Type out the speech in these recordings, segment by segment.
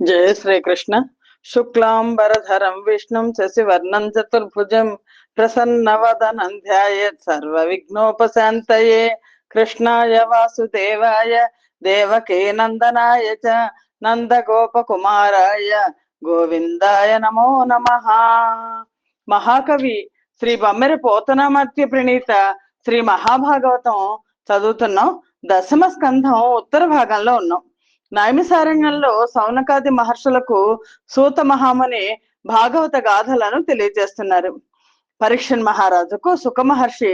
జయ శ్రీకృష్ణ. శుక్లాంబరధరం విష్ణుం శశివర్ణం చతుర్భుజం ప్రసన్నవదనం ధ్యాయేత్ సర్వ విఘ్నోపశాంతయే. కృష్ణాయ వాసుదేవాయ దేవకీ నందనాయ చ నందగోపకుమారాయ గోవిందాయ నమో నమః. మహాకవి శ్రీ బమ్మెర పోతనామాత్య ప్రణీత శ్రీ మహాభాగవతం చదువుతున్నాం. దశమ స్కంధం ఉత్తర భాగంలో ఉన్నాం. నైమిసారణ్యంలో సౌనకాది మహర్షులకు సూత మహాముని భాగవత గాథలను తెలియజేస్తున్నారు. పరీక్షన్ మహారాజుకు సుఖ మహర్షి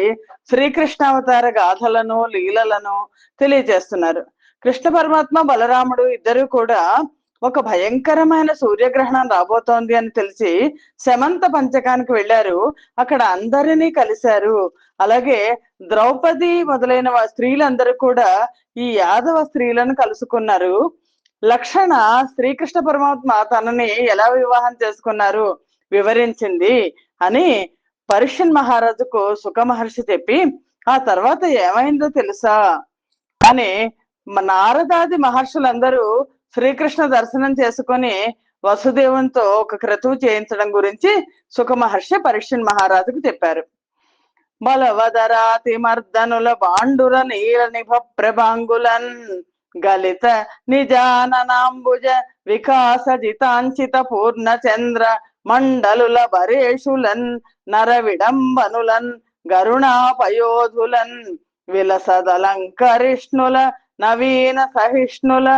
శ్రీకృష్ణావతార గాథలను లీలలను తెలియజేస్తున్నారు. కృష్ణ పరమాత్మ బలరాముడు ఇద్దరు కూడా ఒక భయంకరమైన సూర్యగ్రహణం రాబోతోంది అని తెలిసి శమంత పంచకానికి వెళ్ళారు. అక్కడ అందరినీ కలిశారు. అలాగే ద్రౌపది మొదలైన స్త్రీలందరూ కూడా ఈ యాదవ స్త్రీలను కలుసుకున్నారు. లక్షణ శ్రీకృష్ణ పరమాత్మ తనని ఎలా వివాహం చేసుకున్నారు వివరించింది అని పరీక్షన్ మహారాజుకు సుఖ మహర్షి చెప్పి, ఆ తర్వాత ఏమైందో తెలుసా అని నారదాది మహర్షులందరూ శ్రీకృష్ణ దర్శనం చేసుకొని వసుదేవునితో ఒక క్రతువు చేయించడం గురించి సుఖ మహర్షి పరీక్షన్ మహారాజుకు చెప్పారు. బలవదరాతి మర్దనుల బాండుర నీల నిభ ప్రభాంగులన్ గలిత నిజాననాంబుజ వికాస జితాంచిత పూర్ణ చంద్ర మండలుల బరేషులన్ నర విడంబనులన్ గరుణాపయోధులన్ విలసదలంకరిష్ణుల నవీన సహిష్ణుల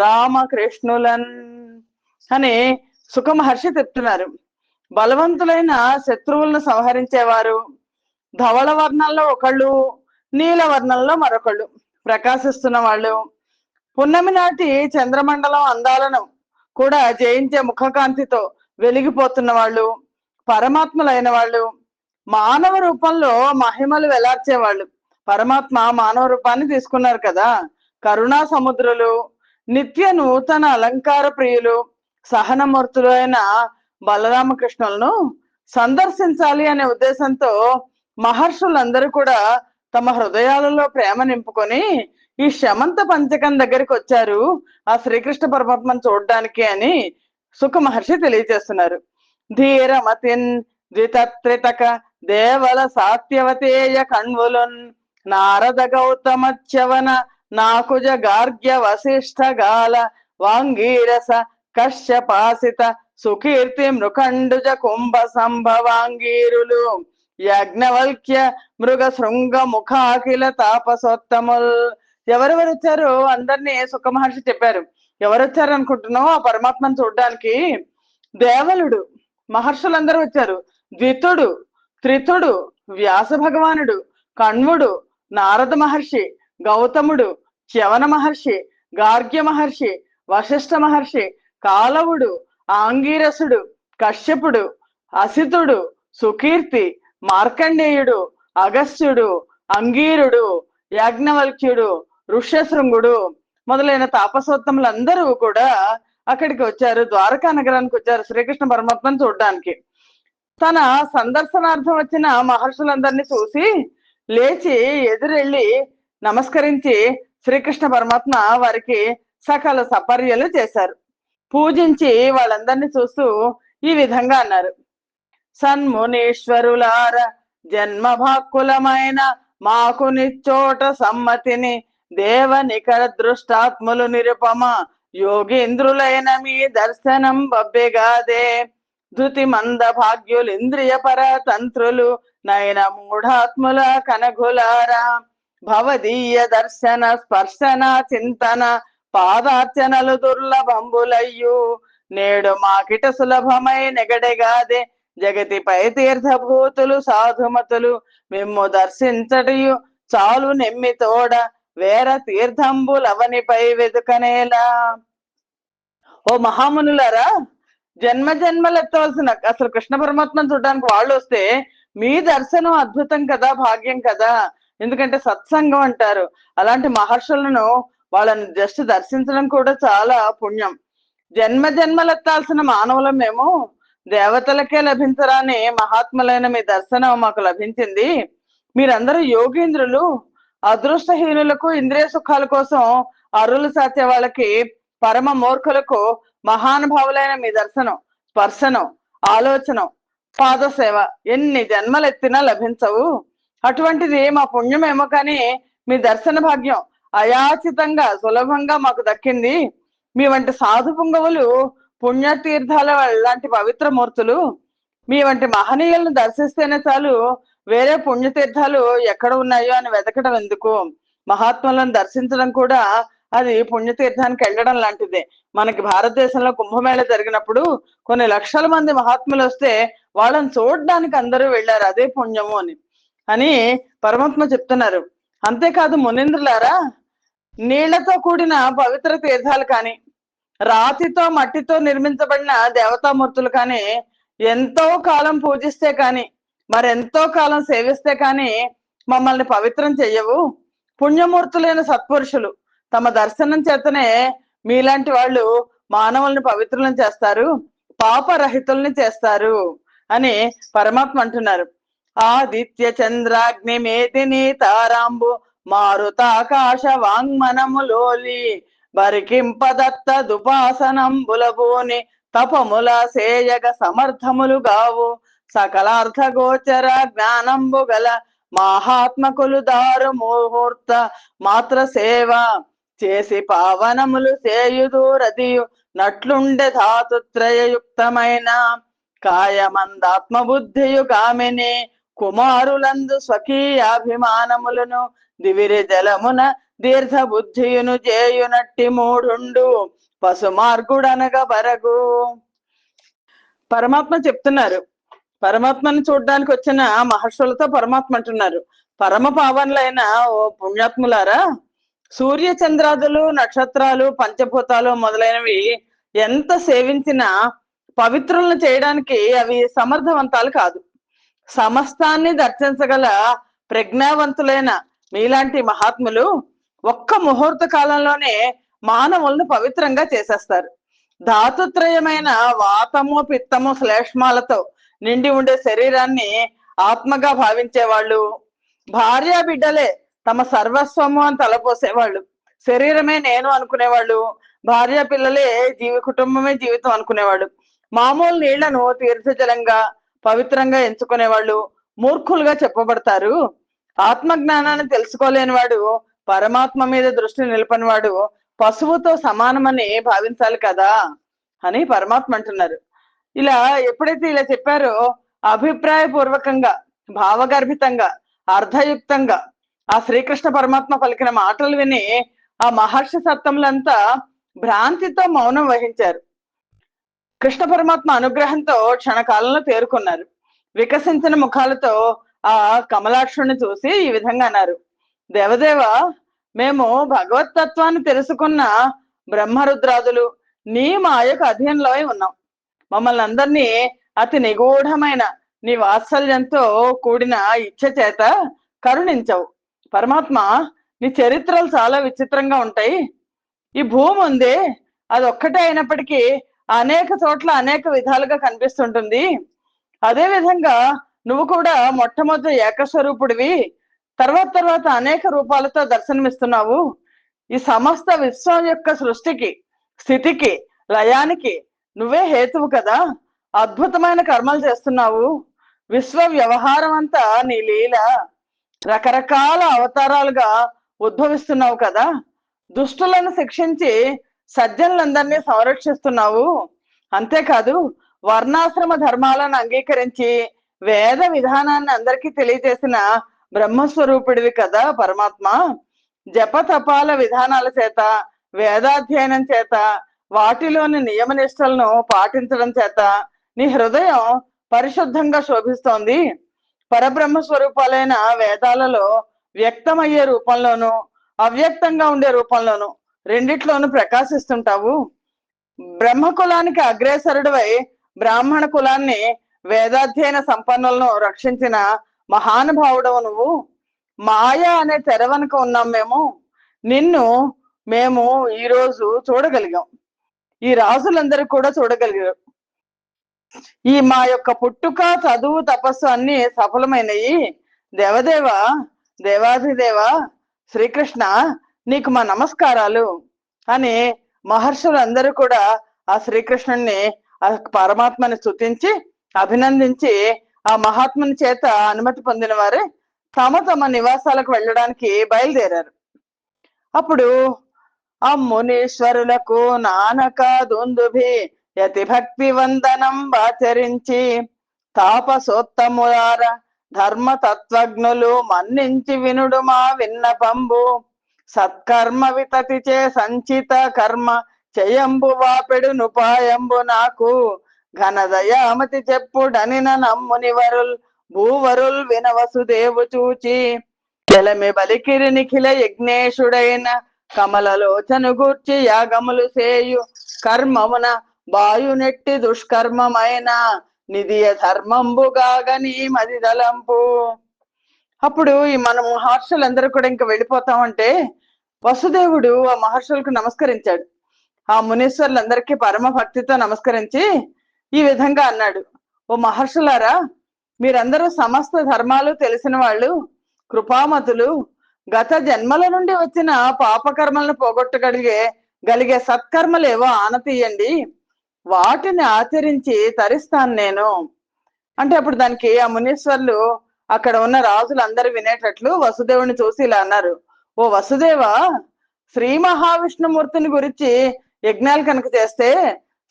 రామకృష్ణులన్ అని సుఖ మహర్షి చెప్తున్నారు. బలవంతులైన శత్రువులను సంహరించేవారు, ధవళ వర్ణంలో ఒకళ్ళు, నీల వర్ణంలో మరొకళ్ళు ప్రకాశిస్తున్న వాళ్ళు, పున్నమి నాటి చంద్రమండలం అందాలను కూడా జయించే ముఖకాంతితో వెలిగిపోతున్న వాళ్ళు, పరమాత్ములైన వాళ్ళు, మానవ రూపంలో మహిమలు వెలార్చేవాళ్ళు. పరమాత్మ మానవ రూపాన్ని తీసుకున్నారు కదా. కరుణా సముద్రులు, నిత్య నూతన అలంకార ప్రియులు, సహనమూర్తులు అయిన బలరామకృష్ణులను సందర్శించాలి అనే ఉద్దేశంతో మహర్షులందరూ కూడా తమ హృదయాలలో ప్రేమ నింపుకొని ఈ శమంత పంచకం దగ్గరికి వచ్చారు ఆ శ్రీకృష్ణ పరమాత్మను చూడడానికి అని సుఖ మహర్షి తెలియజేస్తున్నారు. ధీరమతిన్ ద్వితత్రితక దేవల సాత్యవతేయ కణ్వులున్ నారద గౌతమచ్యవన నాకుజ గార్గ్య వశిష్ఠ గాల వాంగీరస కశ్యపాసిత సుకీర్తి మృఖండుజ కుంభ సంభవాంగీరులు యజ్ఞవల్క్య మృగ శృంగ ముఖాఖిల తాపసోత్తముల్. ఎవరెవరు వచ్చారో అందరినీ సుఖ మహర్షి చెప్పారు. ఎవరు వచ్చారు అనుకుంటున్నావు? ఆ పరమాత్మను చూడడానికి దేవలుడు, మహర్షులందరూ వచ్చారు. ద్వితుడు, త్రితుడు, వ్యాస భగవానుడు, కణ్వుడు, నారద మహర్షి, గౌతముడు, చ్యవన మహర్షి, గార్గ్య మహర్షి, వశిష్ఠ మహర్షి, కాలవుడు, ఆంగీరసుడు, కశ్యపుడు, అసితుడు, సుకీర్తి, మార్కండేయుడు, అగస్త్యుడు, అంగీరుడు, యాజ్ఞవల్క్యుడు, ఋష్యశృంగుడు మొదలైన తాపసోత్తములందరూ కూడా అక్కడికి వచ్చారు. ద్వారకా నగరానికి వచ్చారు శ్రీకృష్ణ పరమాత్మను చూడడానికి. తన సందర్శనార్థం వచ్చిన మహర్షులందరినీ చూసి లేచి ఎదురెళ్ళి నమస్కరించి శ్రీకృష్ణ పరమాత్మ వారికి సకల సపర్యలు చేశారు. పూజించి వాళ్ళందరినీ చూస్తూ ఈ విధంగా అన్నారు. సన్మునీశ్వరులార జన్మ భాక్కులమైన మాకు నిచ్చోట సమ్మతిని దేవ నికర దృష్టాత్ములు నిరుపమ యోగీంద్రులైన మీ దర్శనం బబ్బెగాదే. ధృతి మంద భాగ్యులు ఇంద్రియ పర తంత్రులు నయన మూఢాత్ముల కనఘులారా భవదీయ దర్శన స్పర్శన చింతన పాదార్చనలు దుర్లభంబులయ్యు నేడు మాకిట సులభమై నెగడెగాదే. జగతిపై తీర్థభూతులు సాధుమతులు మిమ్ము దర్శించటయు చాలు నెమ్మి తోడ వేర తీర్థంబులవనిపై వెదుకనేలా. ఓ మహామునులారా, జన్మ జన్మలు ఎత్తవలసిన అసలు కృష్ణ పరమాత్మను చూడడానికి వాళ్ళు వస్తే మీ దర్శనం అద్భుతం కదా, భాగ్యం కదా. ఎందుకంటే సత్సంగం అంటారు. అలాంటి మహర్షులను వాళ్ళని జస్ట్ దర్శించడం కూడా చాలా పుణ్యం. జన్మ జన్మలు ఎత్తాల్సిన మానవులం మేము, దేవతలకే లభించరాని మహాత్ములైన మీ దర్శనం మాకు లభించింది. మీరందరూ యోగీంద్రులు, అదృష్టహీనులకు ఇంద్రియ సుఖాల కోసం అరులు సాచే వాళ్ళకి, పరమ మూర్ఖులకు మహానుభావులైన మీ దర్శనం, స్పర్శనం, ఆలోచనం, పాదసేవ ఎన్ని జన్మలెత్తినా లభించవు. అటువంటిది మా పుణ్యమేమో కానీ మీ దర్శన భాగ్యం అయాచితంగా సులభంగా మాకు దక్కింది. మీ వంటి సాధు పుంగవులు, పుణ్యతీర్థాల లాంటి పవిత్ర మూర్తులు, మీ వంటి మహనీయులను దర్శిస్తేనే చాలు, వేరే పుణ్యతీర్థాలు ఎక్కడ ఉన్నాయో అని వెతకడం ఎందుకు? మహాత్ములను దర్శించడం కూడా అది పుణ్యతీర్థానికి వెళ్ళడం లాంటిదే. మనకి భారతదేశంలో కుంభమేళ జరిగినప్పుడు కొన్ని లక్షల మంది మహాత్ములు వస్తే వాళ్ళని చూడడానికి అందరూ వెళ్ళారు, అదే పుణ్యము అని పరమాత్మ చెప్తున్నారు. అంతేకాదు మునీంద్రులారా, నీళ్లతో కూడిన పవిత్ర తీర్థాలు కానీ, రాతితో మట్టితో నిర్మించబడిన దేవతామూర్తులు కానీ ఎంతో కాలం పూజిస్తే కానీ, మరెంతో కాలం సేవిస్తే కానీ మమ్మల్ని పవిత్రం చెయ్యవు. పుణ్యమూర్తులైన సత్పురుషులు తమ దర్శనం చేతనే మీలాంటి వాళ్ళు మానవుల్ని పవిత్రులను చేస్తారు, పాపరహితుల్ని చేస్తారు అని పరమాత్మ అంటున్నారు. ఆదిత్య చంద్రాగ్ని మేదిని తారాంబు మారుతాకాశ వాంగ్మనములోలి బరికింపదత్త దుపాసనంబులబోని తపముల సేయగ సమర్థములు గావు సకలార్థ గోచర జ్ఞానంబు గల మహాత్మకులు దారు ముహూర్త మాత్ర సేవ చేసి పావనములు చేయుదూరదియు నట్లుండే ధాతుత్రయయుక్తమైన కాయమందాత్మబుద్ధియు కామిని కుమారులందు స్వకీయాభిమానములను దివిరి జలమున దీర్ఘ బుద్ధియును చేయునట్టి మూఢుండు పశుమార్గుడనగా బరగు. పరమాత్మ చెప్తున్నారు. పరమాత్మను చూడడానికి వచ్చిన మహర్షులతో పరమాత్మ అంటున్నారు, పరమ పావనులైన ఓ పుణ్యాత్ములారా, సూర్య చంద్రాదులు, నక్షత్రాలు, పంచభూతాలు మొదలైనవి ఎంత సేవించినా పవిత్రులను చేయడానికి అవి సమర్థవంతాలు కాదు. సమస్తాన్ని దర్శించగల ప్రజ్ఞావంతులైన మీలాంటి మహాత్ములు ఒక్క ముహూర్త కాలంలోనే మానవులను పవిత్రంగా చేసేస్తారు. ధాతుత్రయమైన వాతము, పిత్తము, శ్లేష్మాలతో నిండి ఉండే శరీరాన్ని ఆత్మగా భావించేవాళ్ళు, భార్య బిడ్డలే తమ సర్వస్వము అని తలపోసేవాళ్ళు, శరీరమే నేను అనుకునేవాళ్ళు, భార్య పిల్లలే కుటుంబమే జీవితం అనుకునేవాళ్ళు, మామూలు నీళ్లను తీర్థజలంగా పవిత్రంగా ఎంచుకునేవాళ్ళు మూర్ఖులుగా చెప్పబడతారు. ఆత్మజ్ఞానాన్ని తెలుసుకోలేని వాడు, పరమాత్మ మీద దృష్టి నిలపని వాడు పశువుతో సమానమని భావించాలి కదా అని పరమాత్మ అంటున్నారు. ఇలా ఎప్పుడైతే ఇలా చెప్పారో అభిప్రాయపూర్వకంగా, భావగర్భితంగా, అర్థయుక్తంగా ఆ శ్రీకృష్ణ పరమాత్మ పలికిన మాటలు విని ఆ మహర్షి సత్తములంతా భ్రాంతితో మౌనం వహించారు. కృష్ణ పరమాత్మ అనుగ్రహంతో క్షణకాలంలో తేరుకున్నారు. వికసించిన ముఖాలతో ఆ కమలాక్షుణ్ణి చూసి ఈ విధంగా అన్నారు, దేవదేవ, మేము భగవతత్వాన్ని తెలుసుకున్న బ్రహ్మరుద్రాదులు నీ మాయకు అధీనంలో ఉన్నాం. మమ్మల్ని అందరినీ అతి నిగూఢమైన నీ వాత్సల్యంతో కూడిన ఇచ్చ చేత కరుణించవు. పరమాత్మ, నీ చరిత్రలు చాలా విచిత్రంగా ఉంటాయి. ఈ భూమి ఉంది, అది ఒక్కటే అయినప్పటికీ అనేక చోట్ల అనేక విధాలుగా కనిపిస్తుంటుంది. అదే విధంగా నువ్వు కూడా మొట్టమొదటి ఏకస్వరూపుడివి, తర్వాత అనేక రూపాలతో దర్శనమిస్తున్నావు. ఈ సమస్త విశ్వం యొక్క సృష్టికి, స్థితికి, లయానికి నువ్వే హేతువు కదా. అద్భుతమైన కర్మలు చేస్తున్నావు. విశ్వ వ్యవహారం అంతా నీ లీల. రకరకాల అవతారాలుగా ఉద్భవిస్తున్నావు కదా. దుష్టులను శిక్షించి సజ్జనులందరినీ సంరక్షిస్తున్నావు. అంతేకాదు వర్ణాశ్రమ ధర్మాలను అంగీకరించి వేద విధానాన్ని అందరికీ తెలియజేసిన బ్రహ్మస్వరూపుడివి కదా పరమాత్మ. జపతపాల విధానాల చేత, వేదాధ్యయనం చేత, వాటిలోని నియమనిష్టలను పాటించడం చేత నీ హృదయం పరిశుద్ధంగా శోభిస్తోంది. పరబ్రహ్మ స్వరూపాలైన వేదాలలో వ్యక్తమయ్యే రూపంలోను, అవ్యక్తంగా ఉండే రూపంలోను, రెండిట్లోనూ ప్రకాశిస్తుంటావు. బ్రహ్మ కులానికి అగ్రేసరుడివై బ్రాహ్మణ కులాన్ని, వేదాధ్యయన సంపన్నులను రక్షించిన మహానుభావుడవు నువ్వు. మాయ అనే తెర వెనుక ఉన్నాం నిన్ను మేము ఈ రోజు చూడగలిగాం. ఈ రాజులందరూ కూడా చూడగలిగారు. ఈ మా యొక్క పుట్టుక, చదువు, తపస్సు అన్ని సఫలమైనవి. దేవదేవ, దేవాధిదేవ శ్రీకృష్ణ, నీకు మా నమస్కారాలు అని మహర్షులందరూ కూడా ఆ శ్రీకృష్ణుణ్ణి, ఆ పరమాత్మని స్తుతించి అభినందించి ఆ మహాత్ముని చేత అనుమతి పొందిన వారే తమ తమ నివాసాలకు వెళ్ళడానికి బయలుదేరారు. అప్పుడు ఆ మునీశ్వరులకు నానక దుందుభి యతి భక్తి వందనం ఆచరించి తాపసోత్తములార ధర్మ తత్వజ్ఞులు మన్నించి వినుడు మా విన్నపంబు సత్కర్మ వితతిచే సంచిత కర్మ చేయంబు వాపెడు నుపాయంబు నాకు ఘనదయామతి చెప్పుడనిన నమ్ముని వరుల్ భూవరుల్ వినవసుదేవు చూచి ఎలమి బలికిరి నిఖిల యజ్ఞేశుడైన కమలలోచను గూర్చి యాగములు సేయు కర్మమున బాయునెట్టి దుష్కర్మమైన నిధియ ధర్మంబుగాగని మది దలంపు. అప్పుడు ఈ మన మహర్షులందరూ కూడా ఇంకా వెళ్ళిపోతామంటే వసుదేవుడు ఆ మహర్షులకు నమస్కరించాడు. ఆ మునీశ్వరులందరికీ పరమ భక్తితో నమస్కరించి ఈ విధంగా అన్నాడు, ఓ మహర్షులారా, మీరందరూ సమస్త ధర్మాలు తెలిసిన వాళ్ళు, కృపామతులు, గత జన్మల నుండి వచ్చిన పాపకర్మలను పోగొట్టగలిగే సత్కర్మలేవో ఆనతీయండి, వాటిని ఆచరించి తరిస్తాను నేను అంటే. అప్పుడు దానికి ఆ మునీశ్వర్లు అక్కడ ఉన్న రాజులు అందరూ వినేటట్లు వసుదేవుని చూసి ఇలా అన్నారు, ఓ వసుదేవ, శ్రీ మహావిష్ణుమూర్తిని గురించి యజ్ఞాలు కనుక చేస్తే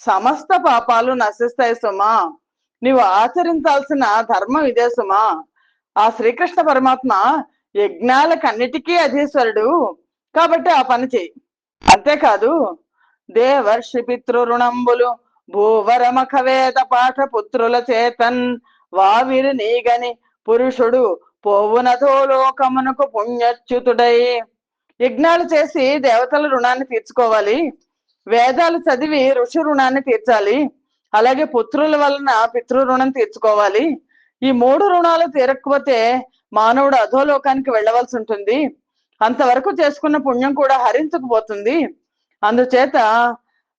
సమస్త పాపాలు నశిస్తాయి సుమా. నీవు ఆచరించాల్సిన ధర్మం ఇదే సుమా. ఆ శ్రీకృష్ణ పరమాత్మ యజ్ఞాలకన్నిటికీ అధీశ్వరుడు కాబట్టి ఆ పని చెయ్యి. అంతేకాదు, దేవర్షి పితృరుణంబులు భూవరమఖ వేద పాఠ పుత్రుల చేతన్ వావిరి నీగని పురుషుడు పోవునతో లోకమునకు పుణ్యచ్యుతుడై. యజ్ఞాలు చేసి దేవతల రుణాన్ని తీర్చుకోవాలి, వేదాలు చదివి ఋషి రుణాన్ని తీర్చాలి, అలాగే పుత్రుల వలన పితృ రుణం తీర్చుకోవాలి. ఈ మూడు రుణాలు తీరకపోతే మానవుడు అధోలోకానికి వెళ్ళవలసి ఉంటుంది. అంతవరకు చేసుకున్న పుణ్యం కూడా హరించుకుపోతుంది. అందుచేత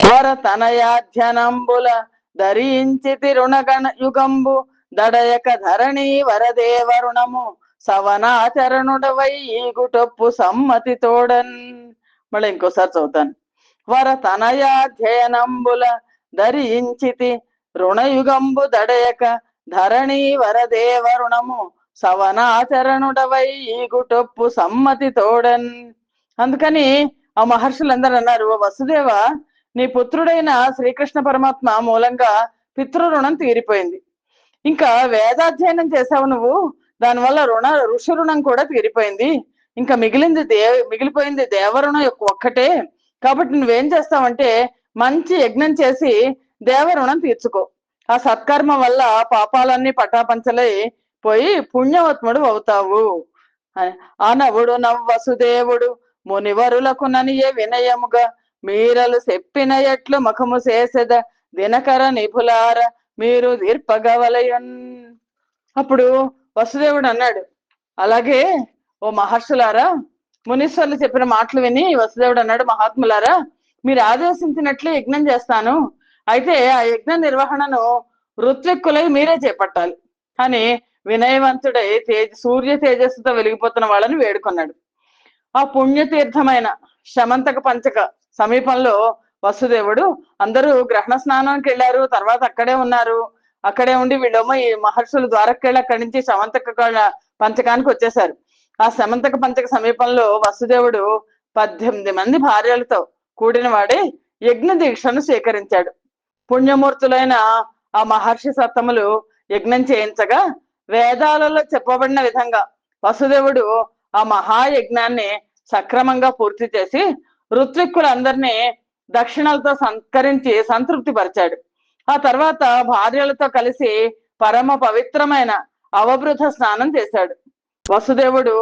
వర తనయాధ్యనంబుల ధరించితి రుణగణ యుగంబు దడయక ధరణి వరదేవ రుణము సవనాచరణుడవై ఈగుటొప్పు సమ్మతి తోడన్. మళ్ళీ ఇంకోసారి చదువుతాను. వర తనయాధ్యయనంబుల ధరించితి రుణయుగంబు దడయక ధరణి వరదేవ రుణము సవనాచరణుడవై ఈగుటొప్పు సమ్మతి తోడన్. అందుకని ఆ మహర్షులందరూ అన్నారు, వసుదేవ, నీ పుత్రుడైన శ్రీకృష్ణ పరమాత్మ మూలంగా పితృ రుణం తీరిపోయింది. ఇంకా వేదాధ్యయనం చేసావు నువ్వు, దానివల్ల ఋషి రుణం కూడా తీరిపోయింది. ఇంకా మిగిలిపోయింది దేవరుణం ఒక్కటే. కాబట్టి నువ్వేం చేస్తావంటే మంచి యజ్ఞం చేసి దేవరుణం తీర్చుకో. ఆ సత్కర్మ వల్ల పాపాలన్నీ పటాపంచలై పోయి పుణ్యవత్ముడు అవుతావు. అనవుడు నవ్వసుదేవుడు మునివరులకు ననియే వినయముగా మీరలు చెప్పిన ఎట్లు ముఖము చేసెద దినకర నిపులార మీరు దీర్పగవలయన్. అప్పుడు వసుదేవుడు అన్నాడు, అలాగే ఓ మహర్షులారా, మునీశ్వర్లు చెప్పిన మాటలు విని వసుదేవుడు అన్నాడు, మహాత్ములారా, మీరు ఆదేశించినట్లు యజ్ఞం చేస్తాను. అయితే ఆ యజ్ఞ నిర్వహణను ఋత్విక్కులై మీరే చేపట్టాలి అని వినయవంతుడై సూర్య తేజస్సుతో వెలిగిపోతున్న వాళ్ళని వేడుకున్నాడు. ఆ పుణ్యతీర్థమైన శమంతక పంచక సమీపంలో వసుదేవుడు, అందరూ గ్రహణ స్నానానికి వెళ్ళారు, తర్వాత అక్కడే ఉన్నారు. అక్కడే ఉండి వీళ్ళేమో ఈ మహర్షులు ద్వారకెళ్ళి అక్కడి నుంచి శమంతక పంచకానికి వచ్చేసారు. ఆ శమంతక పంచక సమీపంలో వసుదేవుడు 18 మంది భార్యలతో కూడిన వాడే యజ్ఞ దీక్షను స్వీకరించాడు. పుణ్యమూర్తులైన ఆ మహర్షి సత్తములు యజ్ఞం చేయించగా వేదాలలో చెప్పబడిన విధంగా వసుదేవుడు ఆ మహాయజ్ఞాన్ని సక్రమంగా పూర్తి చేసి ఋత్విక్కులందరినీ దక్షిణలతో సత్కరించి సంతృప్తి పరిచాడు. ఆ తర్వాత భార్యలతో కలిసి పరమ పవిత్రమైన అవబృత స్నానం చేశాడు. వసుదేవుడు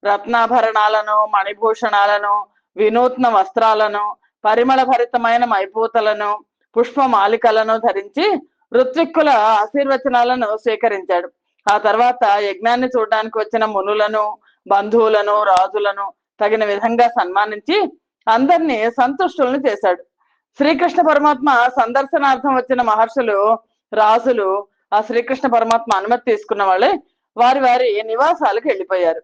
రత్నాభరణాలను, మణిభూషణాలను, వినూత్న వస్త్రాలను, పరిమళ భరితమైన మైపూతలను, పుష్పమాలికలను ధరించి ఋత్విక్కుల ఆశీర్వచనాలను స్వీకరించాడు. ఆ తర్వాత యజ్ఞాన్ని చూడడానికి వచ్చిన మునులను, బంధువులను, రాజులను తగిన విధంగా సన్మానించి అందరినీ సంతుష్టులను చేశాడు. శ్రీకృష్ణ పరమాత్మ సందర్శనార్థం వచ్చిన మహర్షులు, రాజులు ఆ శ్రీకృష్ణ పరమాత్మ అనుమతి తీసుకున్న వాళ్ళే వారి వారి నివాసాలకు వెళ్ళిపోయారు.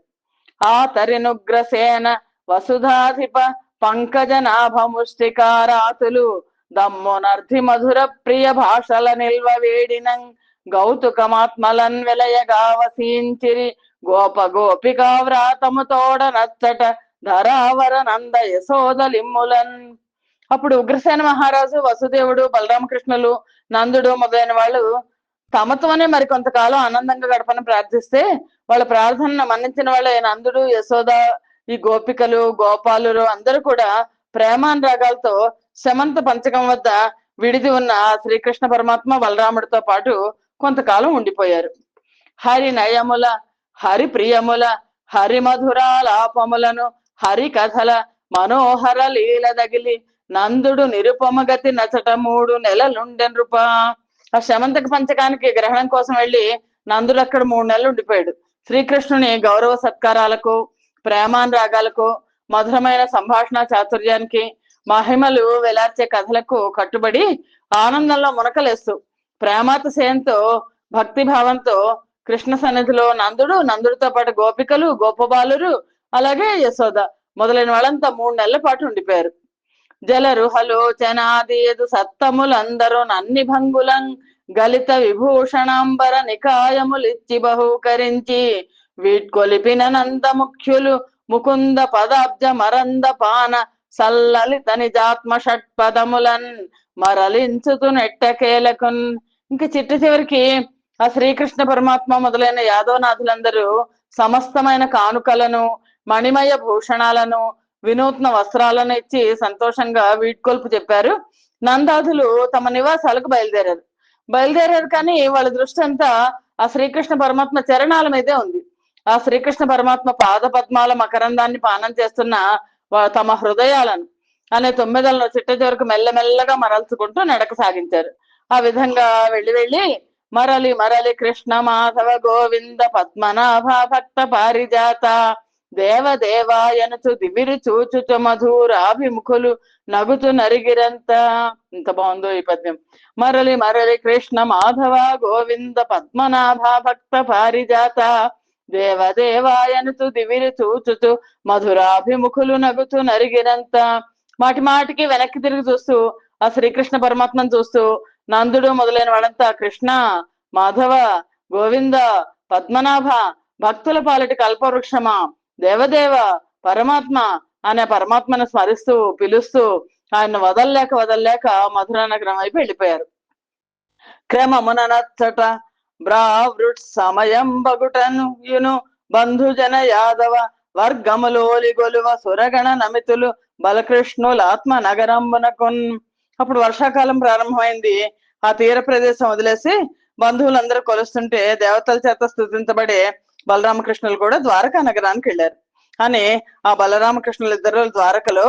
ఆ తరినుగ్రసేన వసుధాధిప పంకజనాభముష్టికారాతులు దమ్మునర్థి మధుర ప్రియ భాషల నిల్వ వేడినం గౌతుకమాత్మలన్ వెలయగా వసించిరి గోప గోపికా వ్రాతము తోడ నచ్చట ధరావర నంద యశోదలిమ్ములన్. అప్పుడు ఉగ్రసేన మహారాజు, వసుదేవుడు, బలరామకృష్ణులు, నందుడు మొదలైన వాళ్ళు తమతోనే మరి కొంతకాలం ఆనందంగా గడపని ప్రార్థిస్తే వాళ్ళ ప్రార్థనను మన్నించిన వాళ్ళే నందుడు, యశోద, ఈ గోపికలు, గోపాలురు అందరూ కూడా ప్రేమానురాగాలతో శమంత పంచకం వద్ద విడిది ఉన్న శ్రీకృష్ణ పరమాత్మ బలరాముడితో పాటు కొంతకాలం ఉండిపోయారు. హరి నయముల, హరి ప్రియముల, హరి మధురాలాపములను, హరి కథల మనోహర లీల దగిలి నందుడు నిరుపమగతి నచట 3 నెలలుండె నృప. ఆ శమంతక పంచకానికి గ్రహణం కోసం వెళ్ళి నందుడు అక్కడ 3 నెలలు ఉండిపోయాడు. శ్రీకృష్ణుని గౌరవ సత్కారాలకు, ప్రేమానురాగాలకు, మధురమైన సంభాషణ చాతుర్యానికి, మహిమలు వెలార్చే కథలకు కట్టుబడి ఆనందంలో మునకలేస్తూ ప్రేమాతిశయంతో భక్తిభావంతో కృష్ణ సన్నిధిలో నందుడు, నందుడితో పాటు గోపికలు, గోపబాలురు, అలాగే యశోద మొదలైన వాళ్ళంతా 3 నెలల పాటు ఉండిపోయారు. జలరుహలోచనాదియదు సత్తములందరూ నన్ని భంగులం గలిత విభూషణాంబర నికాయములిచ్చి బహూకరించి వీట్కొలిపిన నంద ముఖ్యులు ముకుంద పదాబ్జ మరంద పాన సల్లలిత నిజాత్మ షట్పదములన్ మరలించుతు నెట్టకేలకున్. ఇంక చివరికి ఆ శ్రీకృష్ణ పరమాత్మ మొదలైన యాదవనాథులందరూ సమస్తమైన కానుకలను, మణిమయ భూషణాలను, వినూత్న వస్త్రాలను ఇచ్చి సంతోషంగా వీడ్కొల్పు చెప్పారు. నందాదులు తమ నివాసాలకు బయలుదేరారు కానీ వాళ్ళ దృష్టి అంతా ఆ శ్రీకృష్ణ పరమాత్మ చరణాల మీదే ఉంది. ఆ శ్రీకృష్ణ పరమాత్మ పాద పద్మాల మకరందాన్ని పానం చేస్తున్న తమ హృదయాలను అనే 9లను చిట్ట చివరకు మెల్లమెల్లగా మరల్చుకుంటూ నడక సాగించారు. ఆ విధంగా వెళ్ళి మరలి మరలి కృష్ణ మాధవ గోవింద పద్మనాభ భక్త పారిజాత దేవదేవాయనచు దివిరి చూచుచు మధురాభిముఖులు నగుతు నరిగిరంత. ఇంత బాగుందో ఈ పద్యం. మరలి మరలి కృష్ణ మాధవ గోవింద పద్మనాభ భక్త పారిజాత దేవదేవాయనచు దివిరి చూచుచు మధురాభిముఖులు నగుతు నరిగిరంత. మాటి మాటికి వెనక్కి తిరిగి చూస్తూ ఆ శ్రీకృష్ణ పరమాత్మను చూస్తూ నందుడు మొదలైన వాళ్ళంతా కృష్ణ, మాధవ, గోవింద, పద్మనాభ, భక్తుల పాలిటి కల్పవృక్షమా, దేవదేవ, పరమాత్మ అనే పరమాత్మను స్మరిస్తూ పిలుస్తూ ఆయన వదల్లేక మధురా నగరం వైపు వెళ్ళిపోయారు. క్రమమున నచ్చట బ్రావృట్ సమయం బగుటను బంధుజన యాదవ వర్గములోలి గొలువ సురగణ నమితులు బలకృష్ణులాత్మ నగరంబునకున్. అప్పుడు వర్షాకాలం ప్రారంభమైంది. ఆ తీర ప్రదేశం వదిలేసి బంధువులందరూ కొలుస్తుంటే దేవతల చేత స్తుతించబడే బలరామకృష్ణులు కూడా ద్వారకా నగరానికి వెళ్ళారు. అని ఆ బలరామకృష్ణులు ఇద్దరు ద్వారకలో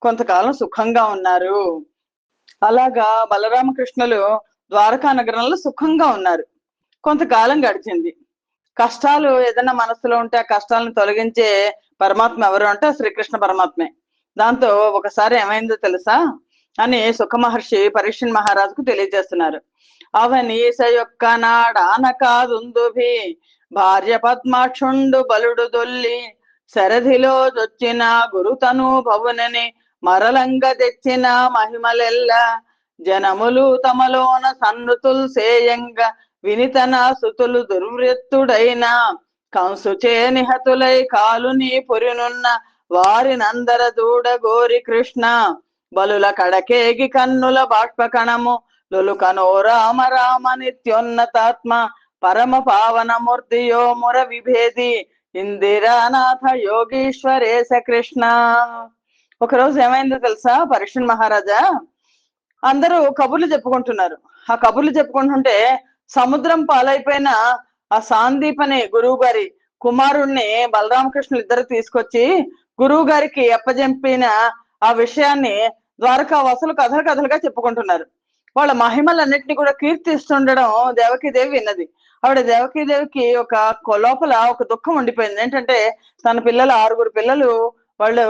కొంతకాలం సుఖంగా ఉన్నారు. అలాగా బలరామకృష్ణులు ద్వారకా నగరంలో సుఖంగా ఉన్నారు. కొంతకాలం గడిచింది. కష్టాలు ఏదైనా మనసులో ఉంటే ఆ కష్టాలను తొలగించే పరమాత్మ ఎవరు అంటే శ్రీకృష్ణ పరమాత్మే. దాంతో ఒకసారి ఏమైందో తెలుసా అని సుఖ మహర్షి పరీక్షణ్ మహారాజుకు తెలియజేస్తున్నారు. అవనీస యొక్క నాడానకాదుందుభి భార్య పద్మాక్షుండు బలుడు దొల్లి శరధిలో దొచ్చిన గురుతను భవునని మరలంగ తెచ్చిన మహిమలెల్ల జనములు తమలోన సన్నుతుల్ సేయంగ వినితన సుతులు దుర్వృత్తుడైన కంసుచే నిహతులై కాలుని పొరినున్న వారి నందర దూడ గోరి కృష్ణ బలుల కడకేగి కన్నుల బాష్పకణము లొలుకనో రామ రామ నిత్యోన్నతాత్మ పరమ పావన మూర్తియో ముర విభేది ఇందిరానాథ యోగీశ్వరేశ కృష్ణ. ఒకరోజు ఏమైందో తెలుసా, పరీక్షణ్ మహారాజా అందరూ కబుర్లు చెప్పుకుంటున్నారు. ఆ కబుర్లు చెప్పుకుంటుంటే సముద్రం పాలైపోయిన ఆ సాందీప్ అనే గురువు గారి కుమారుణ్ణి బలరామకృష్ణులు ఇద్దరు తీసుకొచ్చి గురువు గారికి అప్పజెంపిన ఆ విషయాన్ని ద్వారకా వాసులు కథలుగా చెప్పుకుంటున్నారు. వాళ్ళ మహిమలన్నింటినీ కూడా కీర్తిస్తుండడం దేవకీదేవి విన్నది. ఆవిడ దేవకీదేవికి లోపల ఒక దుఃఖం ఉండిపోయింది. ఏంటంటే తన పిల్లలు 6 పిల్లలు వాళ్ళు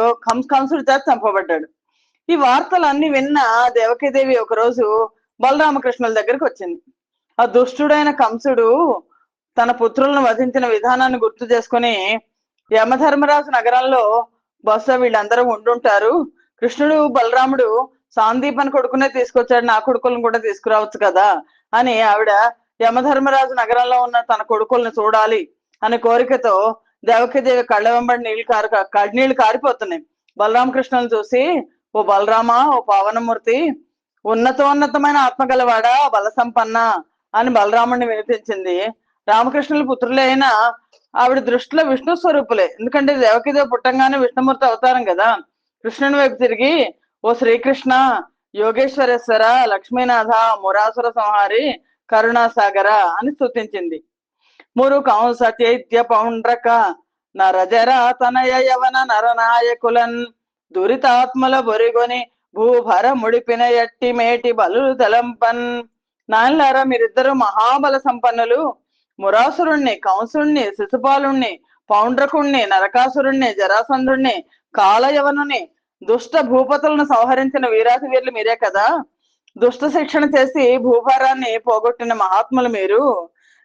కంసుడి చేత చంపబడ్డాడు. ఈ వార్తలన్నీ విన్న దేవకీదేవి ఒకరోజు బలరామకృష్ణుల దగ్గరికి వచ్చింది. ఆ దుష్టుడైన కంసుడు తన పుత్రులను వధించిన విధానాన్ని గుర్తు చేసుకుని యమధర్మరాజు నగరంలో బహుశా వీళ్ళందరూ ఉండుంటారు, కృష్ణుడు బలరాముడు సాందీపని కొడుకునే తీసుకొచ్చాడు, నా కొడుకులను కూడా తీసుకురావచ్చు కదా అని ఆవిడ యమధర్మరాజు నగరంలో ఉన్న తన కొడుకుల్ని చూడాలి అనే కోరికతో దేవకిదేవి కళ్ళ వెంబడి కన్నీళ్లు కారిపోతున్నాయి. బలరామకృష్ణులను చూసి, ఓ బలరామ, ఓ పావనమూర్తి, ఉన్నతోన్నతమైన ఆత్మగలవాడా, బల సంపన్న అని బలరాముడిని వినిపించింది. రామకృష్ణుల పుత్రులే అయినా ఆవిడ దృష్టిలో విష్ణు స్వరూపులే, ఎందుకంటే దేవకిదేవి పుట్టంగానే విష్ణుమూర్తి అవతారం కదా. కృష్ణుని వైపు తిరిగి, ఓ శ్రీకృష్ణ, యోగేశ్వరేశ్వర, లక్ష్మీనాథ, మురాసుర సంహారి, కరుణాసాగర అని స్తుతించింది. మురు కంస చైత్య పౌండ్రక నరజర తనయ యవన నరనాయకులన్ దురితాత్మల బొరిగొని భూభర ముడిపిన ఎట్టి మేటి బలు తలంపన్. నాయనలారా, మీరిద్దరు మహాబల సంపన్నులు. మురాసురుణ్ణి, కంసుణ్ణి, శిశుపాలుణ్ణి, పౌండ్రకుణ్ణి, నరకాసురుణ్ణి, జరాసంధుణ్ణి, కాలయవనుని, దుష్ట భూపతులను సంహరించిన వీరాధి వీరులు మీరే కదా. దుష్ట శిక్షణ చేసి భూభారాన్ని పోగొట్టిన మహాత్ములు మీరు.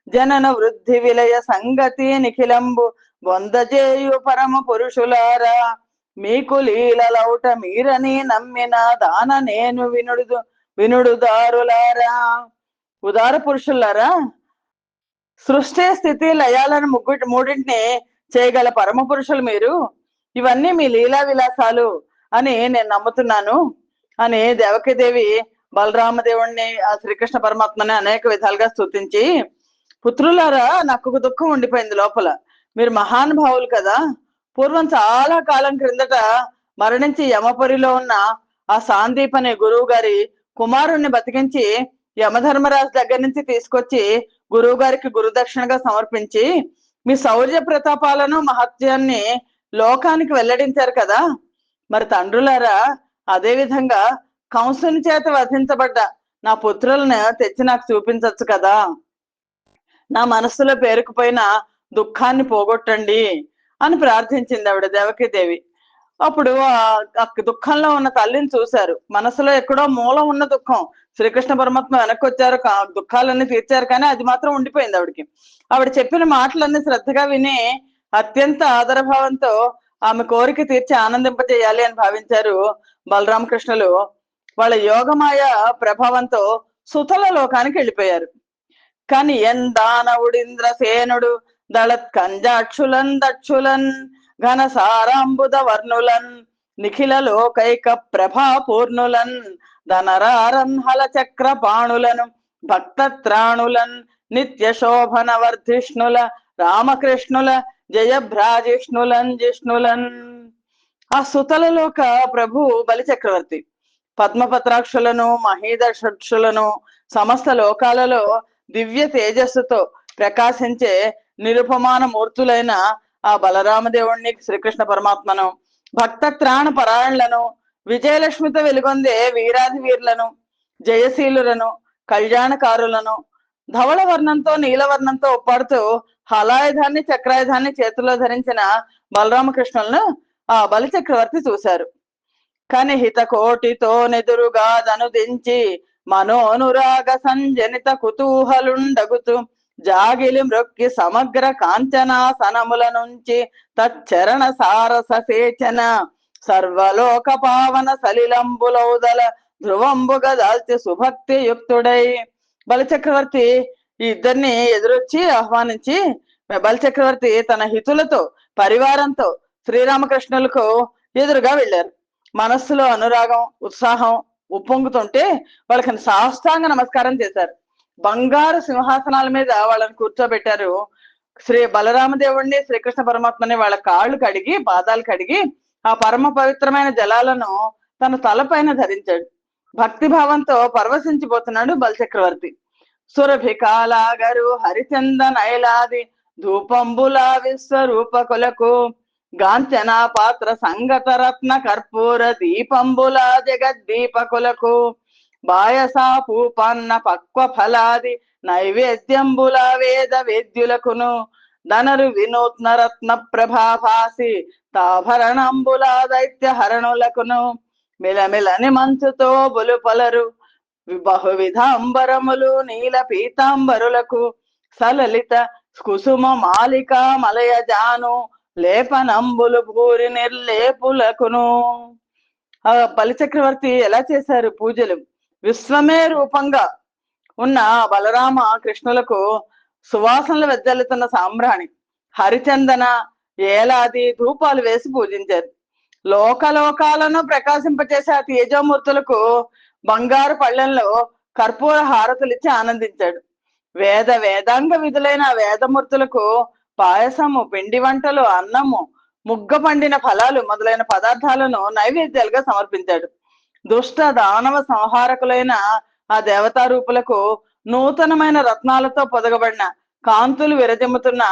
జనన వృద్ధి విలయ సంగతి నిఖిలంబు బొందజేయు పరమ పురుషులారా, మీకు లీలలౌట మీరని నమ్మిన దాన నేను వినుడుదారులారా. ఉదార పురుషులారా, సృష్టి స్థితి లయాలను మూడింటిని చేయగల పరమ పురుషులు మీరు. ఇవన్నీ మీ లీలా విలాసాలు అని నేను నమ్ముతున్నాను అని దేవకీదేవి బలరామదేవుణ్ణి, ఆ శ్రీకృష్ణ పరమాత్మని అనేక విధాలుగా స్తుతించి, పుత్రులారా, నాకు ఒక దుఃఖం ఉండిపోయింది లోపల. మీరు మహానుభావులు కదా. పూర్వం చాలా కాలం క్రిందట మరణించి యమపురిలో ఉన్న ఆ సాందీప్ అనే గురువు గారి కుమారుణ్ణి బతికించి యమధర్మరాజు దగ్గర నుంచి తీసుకొచ్చి గురువు గారికి గురుదక్షిణగా సమర్పించి మీ శౌర్య ప్రతాపాలను మహత్యాన్ని లోకానికి వెల్లడించారు కదా. మరి తండ్రులారా, అదే విధంగా కంసుని చేత వధించబడ్డ నా పుత్రులను తెచ్చి నాకు చూపించచ్చు కదా. నా మనస్సులో పేరుకుపోయిన దుఃఖాన్ని పోగొట్టండి అని ప్రార్థించింది ఆవిడ దేవకీదేవి. అప్పుడు ఆ దుఃఖంలో ఉన్న తల్లిని చూశారు. మనసులో ఎక్కడో మూలం ఉన్న దుఃఖం. శ్రీకృష్ణ పరమాత్మ వెనక్కి వచ్చారు, దుఃఖాలన్నీ తీర్చారు, కానీ అది మాత్రం ఉండిపోయింది ఆవిడకి. ఆవిడ చెప్పిన మాటలన్నీ శ్రద్ధగా విని అత్యంత ఆదరభావంతో ఆమె కోరిక తీర్చి ఆనందింపజేయాలి అని భావించారు బలరామకృష్ణులు. వాళ్ళ యోగమాయ ప్రభావంతో సుతల లోకానికి వెళ్ళిపోయారు. కాని ఎందానవుడింద్రసేనుడు దళత్ కంజాక్షులన్ దక్షులన్ ఘన సారాంబుద వర్ణులన్ నిఖిల లోకైక ప్రభా పూర్ణులన్ ధనరారన్ హల చక్ర పాణులను భక్త త్రాణులన్ నిత్య శోభన వర్ధిష్ణుల రామకృష్ణుల జయభ్రాజిష్ణులన్ జిష్ణులన్. ఆ సుతలలోక ప్రభు బలిచక్రవర్తి పద్మపత్రాక్షులను, మహీదక్షులను, సమస్త లోకాలలో దివ్య తేజస్సుతో ప్రకాశించే నిరుపమాన మూర్తులైన ఆ బలరామదేవుణ్ణి, శ్రీకృష్ణ పరమాత్మను, భక్త త్రాణ పరాయణులను, విజయలక్ష్మితో వెలుగొందే వీరాధి వీరులను, జయశీలులను, కళ్యాణకారులను, ధవళ వర్ణంతో నీలవర్ణంతో ఒప్పాడుతూ హలాయుధాన్ని, చక్రాయుధాన్ని చేతిలో ధరించిన బలరామకృష్ణులను ఆ బలిచక్రవర్తి చూశారు. కాని హితకోటితో నెదురుగా దనుదించి మనోనురాగ సంజనిత కుతూహలుండగుతూ జాగిలి మృక్కి సమగ్ర కాంచనాసనముల నుంచి తచ్చరణ సారస సేచన సర్వలోక పావన సలిలంబులౌదల ధ్రువంబుగా దాల్చి సుభక్తి యుక్తుడై బలిచక్రవర్తి ఈ ఇద్దరిని ఎదురొచ్చి ఆహ్వానించి, బలిచక్రవర్తి తన హితులతో పరివారంతో శ్రీరామకృష్ణులకు ఎదురుగా వెళ్ళారు. మనస్సులో అనురాగం, ఉత్సాహం ఉప్పొంగుతుంటే వాళ్ళకి సాష్టాంగ నమస్కారం చేశారు. బంగారు సింహాసనాల మీద వాళ్ళని కూర్చోబెట్టారు. శ్రీ బలరామదేవుణ్ణి, శ్రీకృష్ణ పరమాత్మని వాళ్ళ కాళ్ళు కడిగి, పాదాలు కడిగి ఆ పరమ పవిత్రమైన జలాలను తన తలపైన ధరించాడు. భక్తి భావంతో పరవశించిపోతున్నాడు బలిచక్రవర్తి. సురభికాలాగరు హరిచంద నైలాది ధూపంబులా విశ్వరూపకులకు గాంచన పాత్ర సంగత రత్న కర్పూర దీపంబుల జగద్దీపకులకు బాయసా పూపన్న పక్వ ఫలాది నైవేద్యంబుల వేద వేద్యులకును ధనరు వినూత్న రత్న ప్రభాభాసి తాభరణంబుల దైత్య హరణులకును మిలమిలని మంచుతో బొలుపలరు బహువిధ అంబరములు నీల పీతాంబరులకు సలలిత కుసుమ మాలిక మలయ జాను లేపనంబులు భూరి నిర్లేపులకును. ఆ బలిచక్రవర్తి ఎలా చేశారు పూజలు. విశ్వమే రూపంగా ఉన్న బలరామ కృష్ణులకు సువాసనలు వెదజల్లుతున్న సాంబ్రాణి, హరిచందన, ఏలాది ధూపాలు వేసి పూజించారు. లోకలోకాలను ప్రకాశింపచేసే ఆ తేజోమూర్తులకు బంగారు పళ్ళెంలో కర్పూర హారతులిచ్చి ఆనందించాడు. వేదాంగ విధులైన వేదమూర్తులకు పాయసము, పిండి వంటలు, అన్నము, ముగ్గ పండిన ఫలాలు మొదలైన పదార్థాలను నైవేద్యాలుగా సమర్పించాడు. దుష్ట దానవ సంహారకులైన ఆ దేవతా రూపులకు నూతనమైన రత్నాలతో పొదగబడిన కాంతులు విరజిమ్ముతున్న